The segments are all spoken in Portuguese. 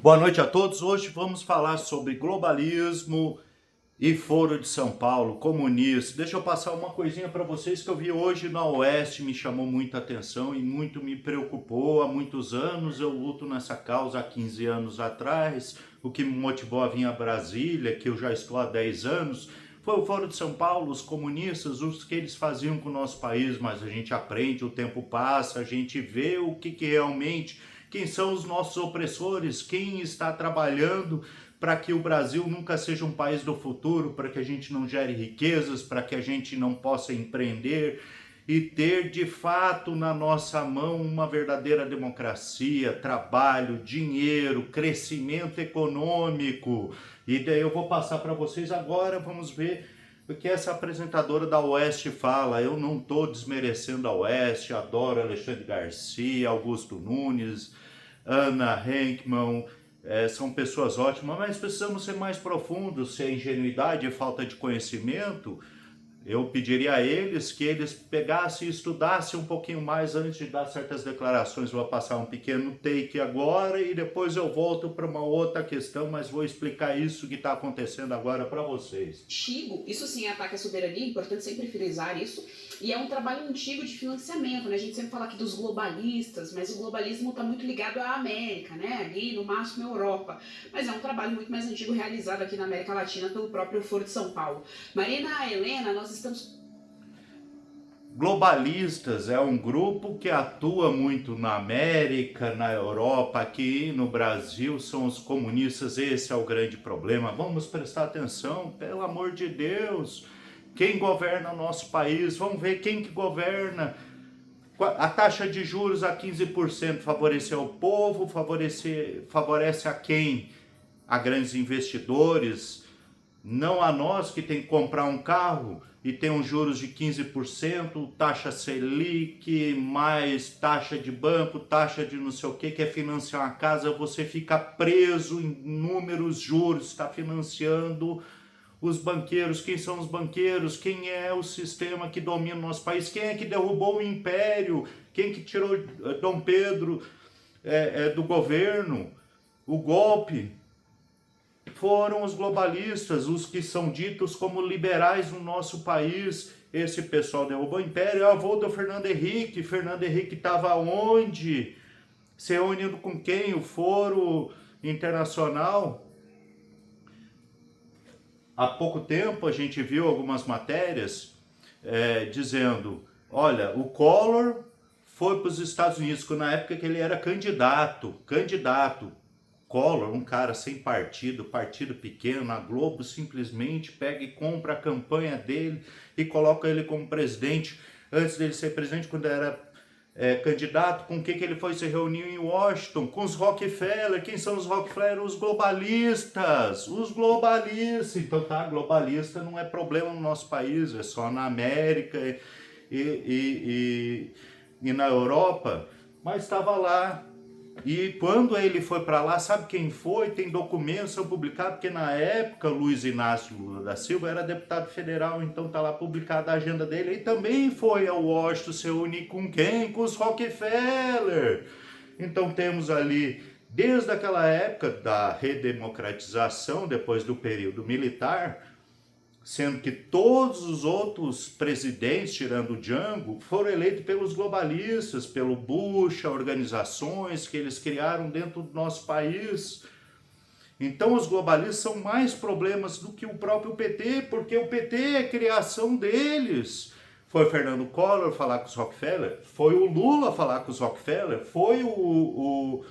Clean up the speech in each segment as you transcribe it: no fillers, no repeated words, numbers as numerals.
Boa noite a todos. Hoje vamos falar sobre globalismo e Foro de São Paulo, comunista. Deixa eu passar uma coisinha para vocês que eu vi hoje na Oeste, me chamou muita atenção e muito me preocupou. Há muitos anos eu luto nessa causa, há 15 anos atrás. O que me motivou a vir a Brasília, que eu já estou há 10 anos, foi o Foro de São Paulo, os comunistas, os que eles faziam com o nosso país, mas a gente aprende, o tempo passa, a gente vê o que realmente, quem são os nossos opressores, quem está trabalhando para que o Brasil nunca seja um país do futuro, para que a gente não gere riquezas, para que a gente não possa empreender e ter de fato na nossa mão uma verdadeira democracia, trabalho, dinheiro, crescimento econômico. E daí eu vou passar para vocês agora, vamos ver o que essa apresentadora da Oeste fala. Eu não estou desmerecendo a Oeste, adoro Alexandre Garcia, Augusto Nunes, Ana Henkman, são pessoas ótimas, mas precisamos ser mais profundos. Se é ingenuidade e falta de conhecimento, eu pediria a eles que eles pegassem e estudassem um pouquinho mais antes de dar certas declarações. Vou passar um pequeno take agora e depois eu volto para uma outra questão, mas vou explicar isso que está acontecendo agora para vocês. Antigo, isso sim é ataque à soberania, é importante sempre frisar isso, e é um trabalho antigo de financiamento, né? A gente sempre fala aqui dos globalistas, mas o globalismo está muito ligado à América, né? Ali no máximo à Europa, mas é um trabalho muito mais antigo realizado aqui na América Latina pelo próprio Foro de São Paulo. Marina Helena, nós estamos. Globalistas é um grupo que atua muito na América, na Europa, aqui no Brasil são os comunistas. Esse é o grande problema. Vamos prestar atenção, pelo amor de Deus. Quem governa o nosso país? Vamos ver quem que governa. A taxa de juros a 15% favoreceu o povo, favorece a quem? A grandes investidores, não a nós que tem que comprar um carro e tem uns juros de 15%, taxa Selic, mais taxa de banco, taxa de não sei o que, quer financiar uma casa, você fica preso em inúmeros juros, está financiando os banqueiros. Quem são os banqueiros? Quem é o sistema que domina o nosso país? Quem é que derrubou o império? Quem que tirou Dom Pedro do governo? O golpe foram os globalistas, os que são ditos como liberais no nosso país. Esse pessoal derrubou o império. É o avô do Fernando Henrique. Fernando Henrique estava onde? Se reunindo com quem? O Foro Internacional. Há pouco tempo a gente viu algumas matérias dizendo, olha, o Collor foi para os Estados Unidos, na época que ele era candidato. Collor, um cara sem partido, partido pequeno, a Globo simplesmente pega e compra a campanha dele e coloca ele como presidente. Antes dele ser presidente, quando era candidato, com quem que ele foi se reunir em Washington? Com os Rockefeller. Quem são os Rockefeller? Os globalistas. Os globalistas. Então tá, globalista não é problema no nosso país, é só na América e na Europa. Mas estava lá. E quando ele foi para lá, sabe quem foi? Tem documentos, são publicados, porque na época Luiz Inácio Lula da Silva era deputado federal, então está lá publicada a agenda dele. E também foi ao Washington se unir com quem? Com os Rockefeller. Então temos ali, desde aquela época da redemocratização, depois do período militar, sendo que todos os outros presidentes, tirando o Django, foram eleitos pelos globalistas, pelo Bush, organizações que eles criaram dentro do nosso país. Então os globalistas são mais problemas do que o próprio PT, porque o PT é criação deles. Foi Fernando Collor falar com os Rockefeller, foi o Lula falar com os Rockefeller, foi o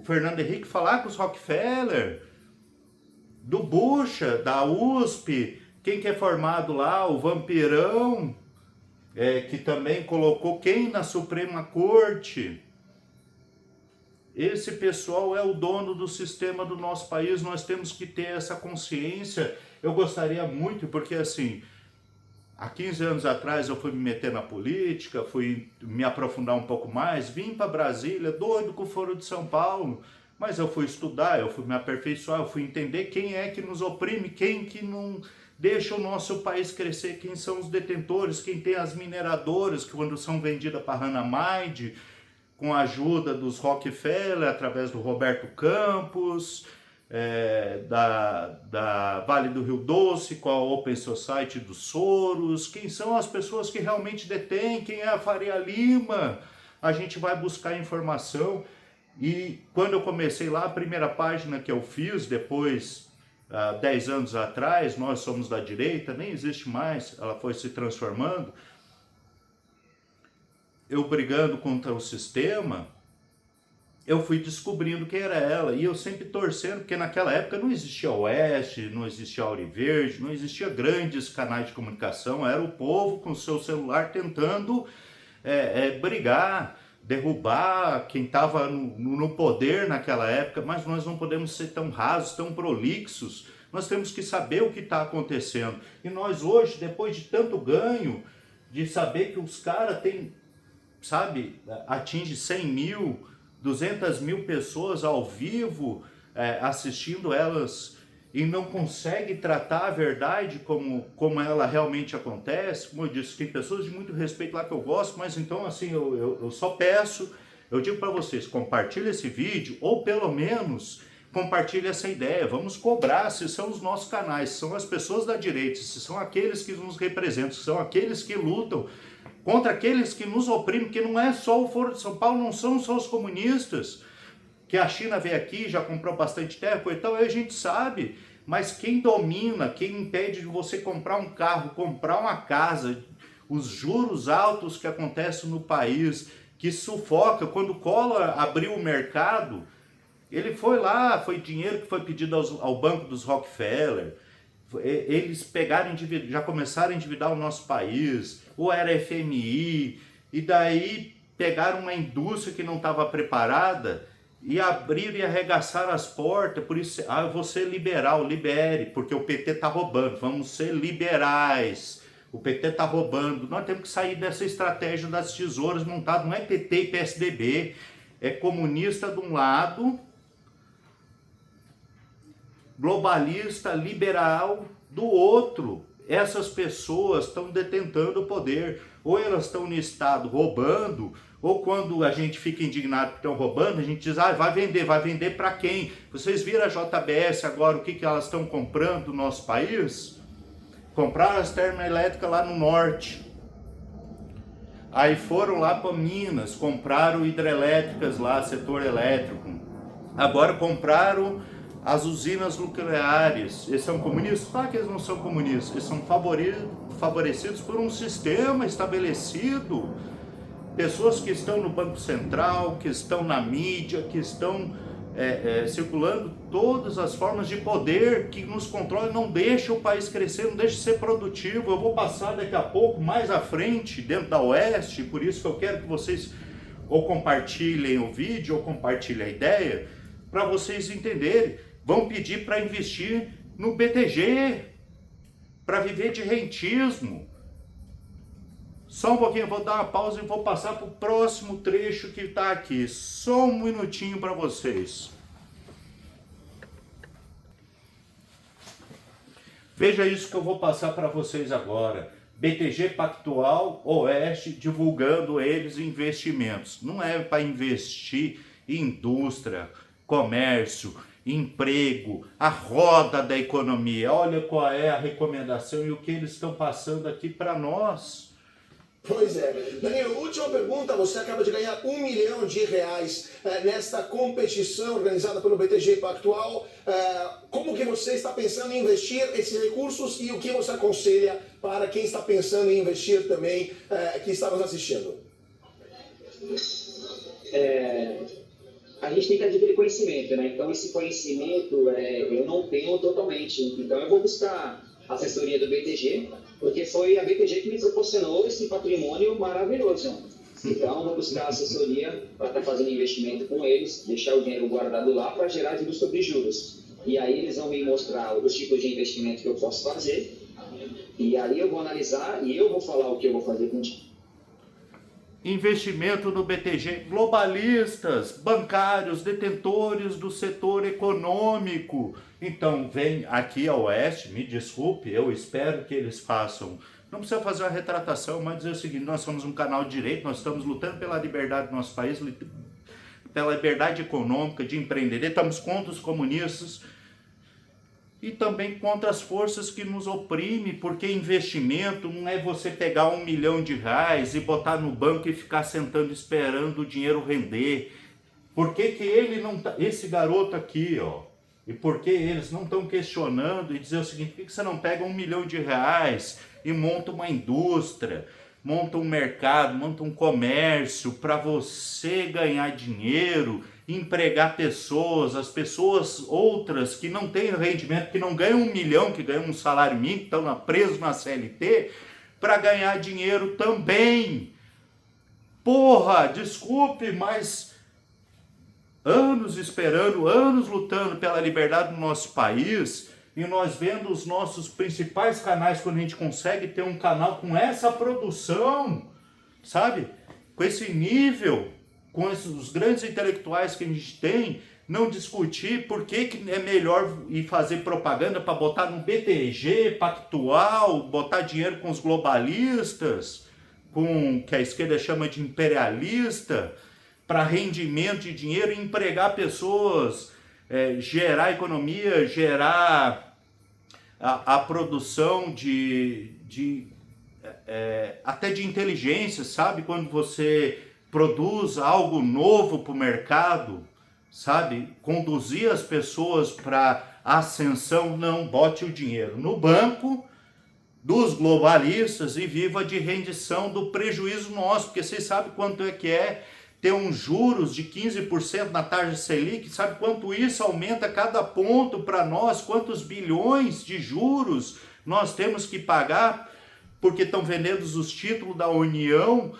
Fernando Henrique falar com os Rockefeller, do Bucha, da USP, quem que é formado lá, o Vampirão, que também colocou quem na Suprema Corte. Esse pessoal é o dono do sistema do nosso país, nós temos que ter essa consciência. Eu gostaria muito, porque assim, há 15 anos atrás eu fui me meter na política, fui me aprofundar um pouco mais, vim para Brasília, doido com o Foro de São Paulo, mas eu fui estudar, eu fui me aperfeiçoar, eu fui entender quem é que nos oprime, quem que não deixa o nosso país crescer, quem são os detentores, quem tem as mineradoras que quando são vendidas para a Hanamide, com a ajuda dos Rockefeller, através do Roberto Campos, da Vale do Rio Doce, com a Open Society dos Soros, quem são as pessoas que realmente detêm, quem é a Faria Lima, a gente vai buscar informação. E quando eu comecei lá, a primeira página que eu fiz, depois, 10 anos atrás, Nós Somos da Direita, nem existe mais, ela foi se transformando, eu brigando contra o sistema, eu fui descobrindo quem era ela, e eu sempre torcendo, porque naquela época não existia Oeste, não existia Auriverde, não existia grandes canais de comunicação, era o povo com o seu celular tentando brigar, derrubar quem estava no poder naquela época, mas nós não podemos ser tão rasos, tão prolixos, nós temos que saber o que está acontecendo. E nós hoje, depois de tanto ganho, de saber que os caras têm, sabe, atinge 100 mil, 200 mil pessoas ao vivo assistindo elas e não consegue tratar a verdade como ela realmente acontece. Como eu disse, tem pessoas de muito respeito lá que eu gosto, mas então assim, eu só peço, eu digo para vocês, compartilhe esse vídeo ou pelo menos compartilhe essa ideia. Vamos cobrar se são os nossos canais, se são as pessoas da direita, se são aqueles que nos representam, se são aqueles que lutam contra aqueles que nos oprimem, que não é só o Foro de São Paulo, não são só os comunistas, que a China veio aqui, já comprou bastante terra, então a gente sabe, mas quem domina, quem impede de você comprar um carro, comprar uma casa, os juros altos que acontecem no país, que sufoca, quando o Collor abriu o mercado, ele foi lá, foi dinheiro que foi pedido ao banco dos Rockefeller, eles pegaram, já começaram a endividar o nosso país, ou era FMI, e daí pegaram uma indústria que não estava preparada e abriram e arregaçaram as portas. Por isso, eu vou ser liberal, libere, porque o PT está roubando, vamos ser liberais, o PT está roubando. Nós temos que sair dessa estratégia das tesouras montadas, não é PT e PSDB, é comunista de um lado, globalista, liberal do outro. Essas pessoas estão detentando o poder, ou elas estão no Estado roubando, ou quando a gente fica indignado que estão roubando, a gente diz, vai vender para quem? Vocês viram a JBS agora, o que elas estão comprando no nosso país? Compraram as termoelétricas lá no norte, aí foram lá para Minas, compraram hidrelétricas lá, setor elétrico, agora compraram as usinas nucleares. Eles são comunistas? Claro que eles não são comunistas, eles são favorecidos por um sistema estabelecido. Pessoas que estão no Banco Central, que estão na mídia, que estão circulando todas as formas de poder que nos controlam, não deixa o país crescer, não deixa ser produtivo. Eu vou passar daqui a pouco, mais à frente, dentro da Oeste, por isso que eu quero que vocês ou compartilhem o vídeo ou compartilhem a ideia, para vocês entenderem. Vão pedir para investir no BTG, para viver de rentismo. Só um pouquinho, eu vou dar uma pausa e vou passar para o próximo trecho que está aqui. Só um minutinho para vocês. Veja isso que eu vou passar para vocês agora. BTG Pactual Oeste divulgando eles investimentos. Não é para investir em indústria, comércio, emprego, a roda da economia. Olha qual é a recomendação e o que eles estão passando aqui para nós. Pois é. Danilo, última pergunta. Você acaba de ganhar R$1 milhão nesta competição organizada pelo BTG Pactual. Como que você está pensando em investir esses recursos e o que você aconselha para quem está pensando em investir também, que está nos assistindo? A gente tem que adquirir conhecimento, né? Então esse conhecimento eu não tenho totalmente. Então eu vou buscar assessoria do BTG, porque foi a BTG que me proporcionou esse patrimônio maravilhoso. Então eu vou buscar assessoria para estar fazendo investimento com eles, deixar o dinheiro guardado lá para gerar juros sobre juros. E aí eles vão me mostrar os tipos de investimento que eu posso fazer, e aí eu vou analisar e eu vou falar o que eu vou fazer contigo. Investimento no BTG, globalistas, bancários, detentores do setor econômico. Então vem aqui a Oeste, me desculpe, eu espero que eles façam não precisa fazer uma retratação, mas dizer o seguinte: nós somos um canal de direito, nós estamos lutando pela liberdade do nosso país, pela liberdade econômica de empreender, estamos contra os comunistas e também contra as forças que nos oprimem, porque investimento não é você pegar R$1 milhão e botar no banco e ficar sentando esperando o dinheiro render. Por que que ele não tá, esse garoto aqui, ó, e por que eles não estão questionando e dizer o seguinte: por que você não pega R$1 milhão e monta uma indústria, monta um mercado, monta um comércio para você ganhar dinheiro, empregar pessoas, as pessoas outras que não têm rendimento, que não ganham R$1 milhão, que ganham um salário mínimo, estão presos na CLT, para ganhar dinheiro também. Porra, desculpe, mas anos esperando, anos lutando pela liberdade do nosso país, e nós vendo os nossos principais canais, quando a gente consegue ter um canal com essa produção, sabe? Com esse nível, com os grandes intelectuais que a gente tem, não discutir por que é melhor ir fazer propaganda para botar no BTG Pactual, botar dinheiro com os globalistas, com que a esquerda chama de imperialista, para rendimento de dinheiro e empregar pessoas, gerar economia, gerar a produção até de inteligência, sabe? Quando você produz algo novo para o mercado, sabe? Conduzir as pessoas para ascensão, não bote o dinheiro no banco dos globalistas e viva de rendição do prejuízo nosso, porque vocês sabem quanto é que é ter uns juros de 15% na taxa Selic, sabe quanto isso aumenta cada ponto para nós, quantos bilhões de juros nós temos que pagar, porque estão vendendo os títulos da União,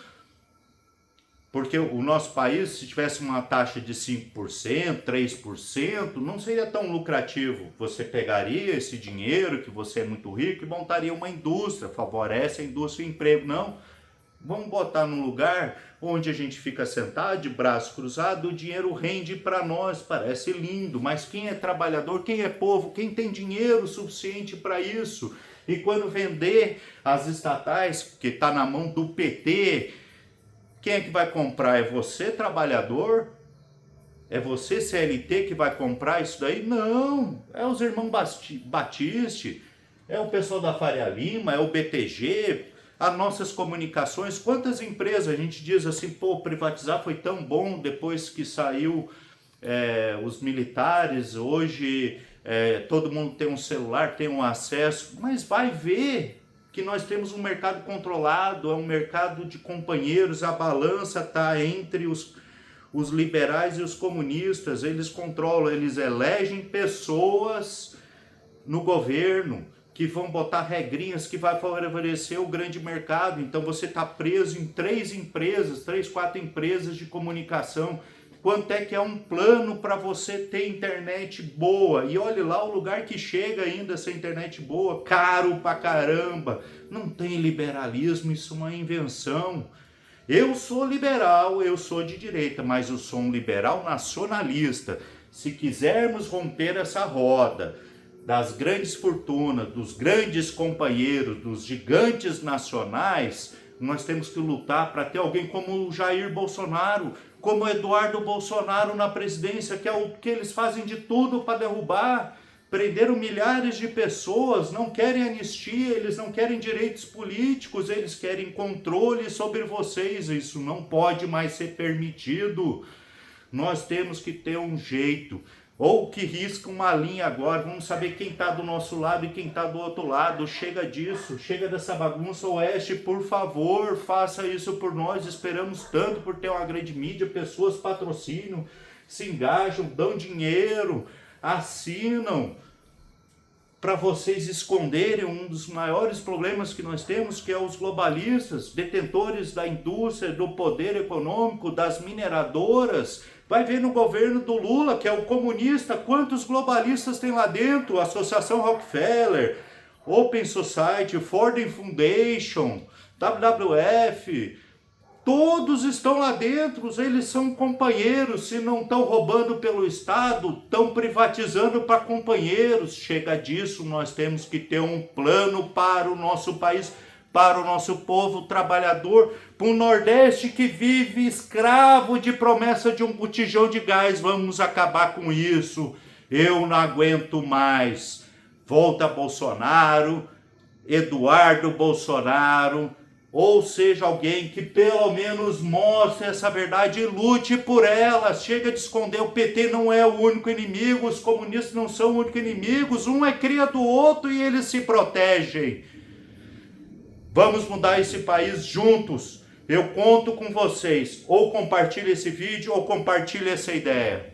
porque o nosso país, se tivesse uma taxa de 5%, 3%, não seria tão lucrativo. Você pegaria esse dinheiro, que você é muito rico, e montaria uma indústria, favorece a indústria e o emprego. Não, vamos botar num lugar onde a gente fica sentado, de braço cruzado, o dinheiro rende para nós, parece lindo, mas quem é trabalhador, quem é povo, quem tem dinheiro suficiente para isso? E quando vender as estatais, que está na mão do PT, quem é que vai comprar? É você, trabalhador? É você, CLT, que vai comprar isso daí? Não, é os irmãos Batiste, é o pessoal da Faria Lima, é o BTG, as nossas comunicações. Quantas empresas a gente diz assim, pô, privatizar foi tão bom depois que saiu os militares, hoje todo mundo tem um celular, tem um acesso, mas vai ver que nós temos um mercado controlado, é um mercado de companheiros, a balança está entre os liberais e os comunistas, eles controlam, eles elegem pessoas no governo que vão botar regrinhas que vai favorecer o grande mercado. Então você está preso em 3, 4 empresas de comunicação. Quanto é que é um plano para você ter internet boa? E olhe lá o lugar que chega ainda essa internet boa, caro pra caramba. Não tem liberalismo, isso é uma invenção. Eu sou liberal, eu sou de direita, mas eu sou um liberal nacionalista. Se quisermos romper essa roda das grandes fortunas, dos grandes companheiros, dos gigantes nacionais, nós temos que lutar para ter alguém como o Jair Bolsonaro, como o Eduardo Bolsonaro na presidência, que é o que eles fazem de tudo para derrubar. Prenderam milhares de pessoas, não querem anistia, eles não querem direitos políticos, eles querem controle sobre vocês. Isso não pode mais ser permitido. Nós temos que ter um jeito, ou que risca uma linha agora, vamos saber quem está do nosso lado e quem está do outro lado. Chega disso, chega dessa bagunça. Oeste, por favor, faça isso por nós, esperamos tanto por ter uma grande mídia, pessoas patrocinam, se engajam, dão dinheiro, assinam, para vocês esconderem um dos maiores problemas que nós temos, que é os globalistas, detentores da indústria, do poder econômico, das mineradoras. Vai ver no governo do Lula, que é o comunista, quantos globalistas tem lá dentro? Associação Rockefeller, Open Society, Ford Foundation, WWF, todos estão lá dentro, eles são companheiros. Se não estão roubando pelo Estado, estão privatizando para companheiros. Chega disso, nós temos que ter um plano para o nosso país, para o nosso povo trabalhador, para o Nordeste que vive escravo de promessa de um botijão de gás. Vamos acabar com isso. Eu não aguento mais. Volta Bolsonaro, Eduardo Bolsonaro, ou seja, alguém que pelo menos mostre essa verdade e lute por ela. Chega de esconder, o PT não é o único inimigo, os comunistas não são o único inimigos, um é cria do outro e eles se protegem. Vamos mudar esse país juntos. Eu conto com vocês. Ou compartilhe esse vídeo ou compartilhe essa ideia.